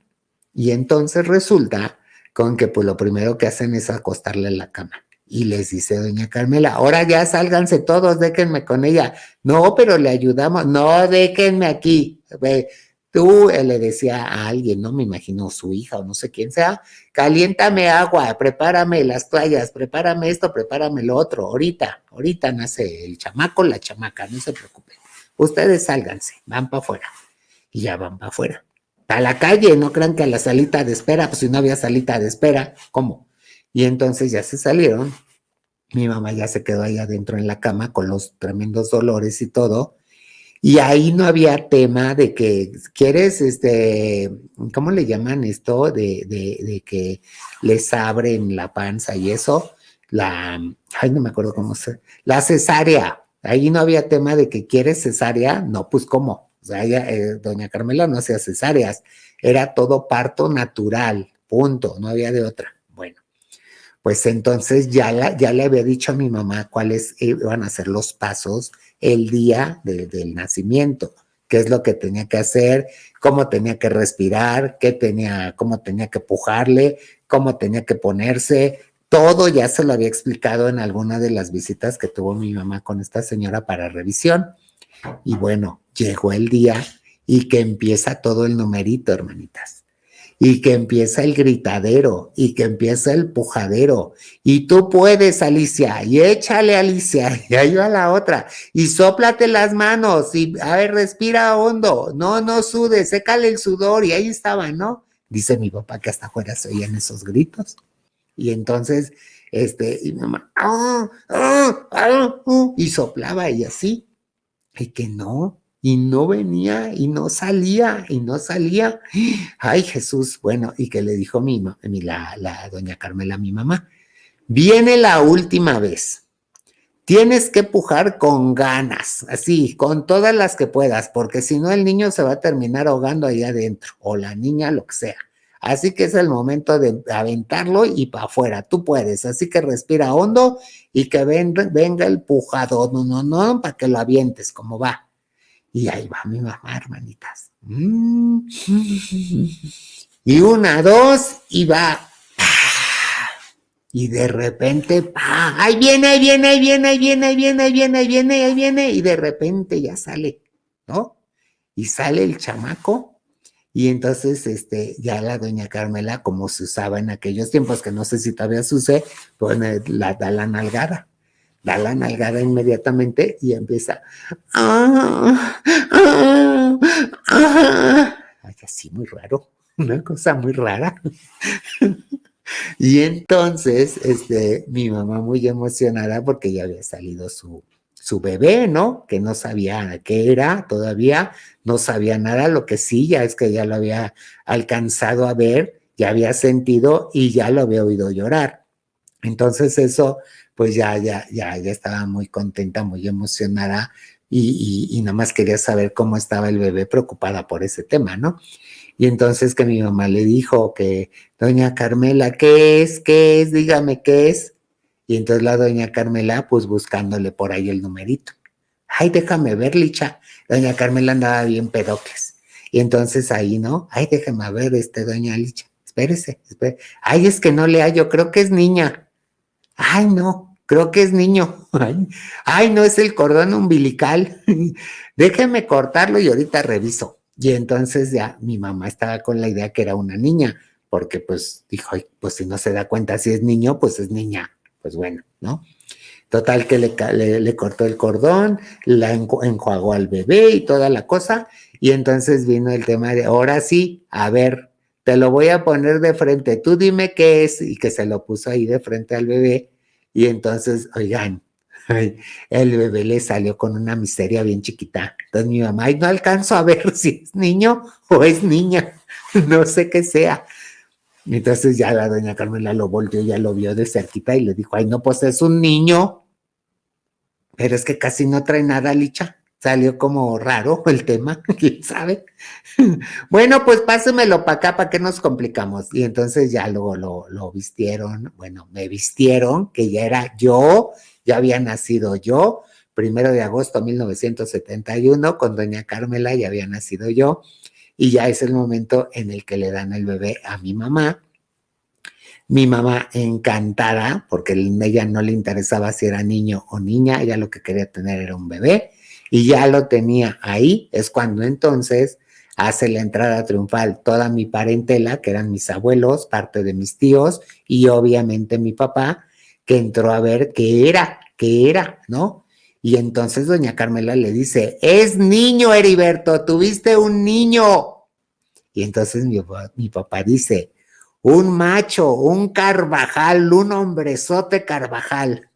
y entonces resulta con que pues lo primero que hacen es acostarle en la cama. Y les dice doña Carmela, ahora ya sálganse todos, déjenme con ella. No, pero le ayudamos. No, déjenme aquí. Tú le decía a alguien, no me imagino su hija o no sé quién sea, caliéntame agua, prepárame las toallas, prepárame esto, prepárame lo otro. Ahorita nace el chamaco, la chamaca, no se preocupen. Ustedes sálganse, van para afuera. Y ya van para afuera. A la calle, no crean que a la salita de espera, pues si no había salita de espera, ¿cómo? Y entonces ya se salieron, mi mamá ya se quedó ahí adentro en la cama con los tremendos dolores y todo, y ahí no había tema de que, ¿quieres, cómo le llaman esto? De que les abren la panza y eso, no me acuerdo cómo la cesárea, ahí no había tema de que quieres cesárea, no, pues ¿cómo? O sea, doña Carmela no hacía cesáreas, era todo parto natural, punto, no había de otra. Bueno, pues entonces ya le había dicho a mi mamá cuáles iban a ser los pasos el día del nacimiento, qué es lo que tenía que hacer, cómo tenía que respirar, cómo tenía que pujarle, cómo tenía que ponerse, todo ya se lo había explicado en alguna de las visitas que tuvo mi mamá con esta señora para revisión. Y bueno, llegó el día y que empieza todo el numerito, hermanitas. Y que empieza el gritadero, y que empieza el pujadero. Y tú puedes, Alicia, y échale, Alicia, y ahí va la otra. Y sóplate las manos, y a ver, respira hondo. No sudes, sécale el sudor. Y ahí estaba, ¿no? Dice mi papá que hasta afuera se oían esos gritos. Y entonces, y mi mamá, y soplaba y así. Y que no, y no venía, y no salía, y no salía. Ay, Jesús, bueno, y que le dijo la doña Carmela a mi mamá, viene la última vez, tienes que pujar con ganas, así, con todas las que puedas, porque si no el niño se va a terminar ahogando ahí adentro, o la niña, lo que sea. Así que es el momento de aventarlo y para afuera, tú puedes, así que respira hondo y que venga el pujado, no, para que lo avientes, como va. Y ahí va mi mamá, hermanitas. Y una, dos, y va. Y de repente, ahí viene, y de repente ya sale, ¿no? Y sale el chamaco, y entonces ya la doña Carmela, como se usaba en aquellos tiempos, que no sé si todavía se use, pues da la nalgada inmediatamente y empieza, ay, así muy raro, una cosa muy rara. Y entonces, mi mamá muy emocionada porque ya había salido su bebé, ¿no? Que no sabía qué era todavía, no sabía nada, lo que sí, ya es que ya lo había alcanzado a ver, ya había sentido y ya lo había oído llorar. Entonces eso, pues ya estaba muy contenta, muy emocionada y nada más quería saber cómo estaba el bebé, preocupada por ese tema, ¿no? Y entonces que mi mamá le dijo que, doña Carmela, ¿qué es? ¿Qué es? Dígame qué es. Y entonces la doña Carmela, pues buscándole por ahí el numerito. Ay, déjame ver, Licha. Doña Carmela andaba bien pedocles. Y entonces ahí, ¿no? Ay, déjame ver, doña Licha. Espérese. Ay, es que no le hallo, creo que es niña. Ay, no, creo que es niño. Ay, no, es el cordón umbilical. Déjeme cortarlo y ahorita reviso. Y entonces ya mi mamá estaba con la idea que era una niña, porque pues dijo, ay, pues si no se da cuenta si es niño, pues es niña. Pues bueno, ¿no? Total que le cortó el cordón, la enjuagó al bebé y toda la cosa. Y entonces vino el tema de, ahora sí, a ver, te lo voy a poner de frente, tú dime qué es, y que se lo puso ahí de frente al bebé. Y entonces, oigan, el bebé le salió con una miseria bien chiquita. Entonces mi mamá, ay, no alcanzo a ver si es niño o es niña, no sé qué sea. Y entonces ya la doña Carmela lo volteó, ya lo vio de cerquita y le dijo, ay, no, pues es un niño. Pero es que casi no trae nada, Licha. Salió como raro el tema, quién sabe. Bueno, pues pásemelo para acá, ¿para qué nos complicamos? Y entonces ya luego lo vistieron, bueno, me vistieron, que ya era yo, ya había nacido yo, 1 de agosto de 1971, con doña Carmela ya había nacido yo, y ya es el momento en el que le dan el bebé a mi mamá. Mi mamá encantada, porque a ella no le interesaba si era niño o niña, ella lo que quería tener era un bebé, y ya lo tenía ahí. Es cuando entonces hace la entrada triunfal toda mi parentela, que eran mis abuelos, parte de mis tíos, y obviamente mi papá, que entró a ver qué era, ¿no? Y entonces doña Carmela le dice, es niño, Heriberto, tuviste un niño. Y entonces mi papá dice, un macho, un Carvajal, un hombrezote Carvajal.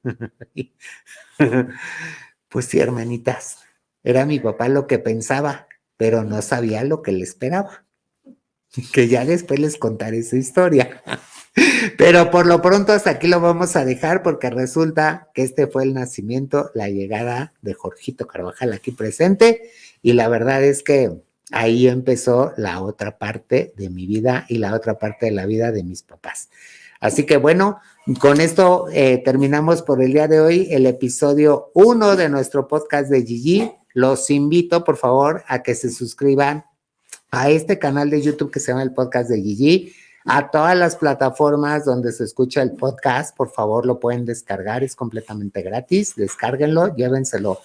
Pues sí, hermanitas, era mi papá lo que pensaba, pero no sabía lo que le esperaba. Que ya después les contaré esa historia. Pero por lo pronto hasta aquí lo vamos a dejar porque resulta que este fue el nacimiento, la llegada de Jorgito Carvajal aquí presente, y la verdad es que ahí empezó la otra parte de mi vida y la otra parte de la vida de mis papás. Así que bueno, con esto terminamos por el día de hoy el episodio 1 de nuestro podcast de Gigi. Los invito por favor a que se suscriban a este canal de YouTube que se llama el podcast de Gigi, a todas las plataformas donde se escucha el podcast. Por favor, lo pueden descargar, es completamente gratis. Descárguenlo, llévenselo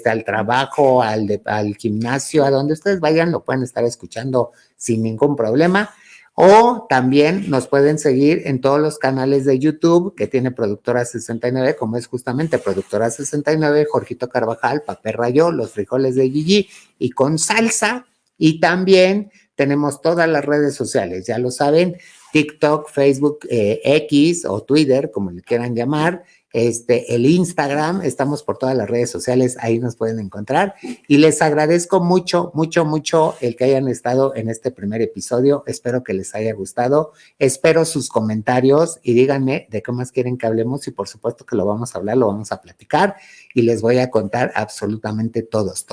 al trabajo, al gimnasio, a donde ustedes vayan, lo pueden estar escuchando sin ningún problema. O también nos pueden seguir en todos los canales de YouTube que tiene Productora 69, como es justamente Productora 69, Jorgito Carvajal, Papel Rayo, Los Frijoles de Gigi y Con Salsa. Y también tenemos todas las redes sociales, ya lo saben, TikTok, Facebook, X o Twitter, como le quieran llamar, el Instagram, estamos por todas las redes sociales, ahí nos pueden encontrar. Y les agradezco mucho, mucho, mucho el que hayan estado en este primer episodio. Espero que les haya gustado. Espero sus comentarios y díganme de qué más quieren que hablemos y por supuesto que lo vamos a hablar, lo vamos a platicar y les voy a contar absolutamente todos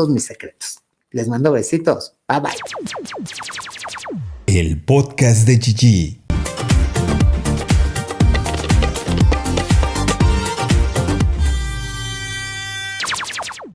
mis secretos. Les mando besitos. Bye bye. El podcast de Gigi.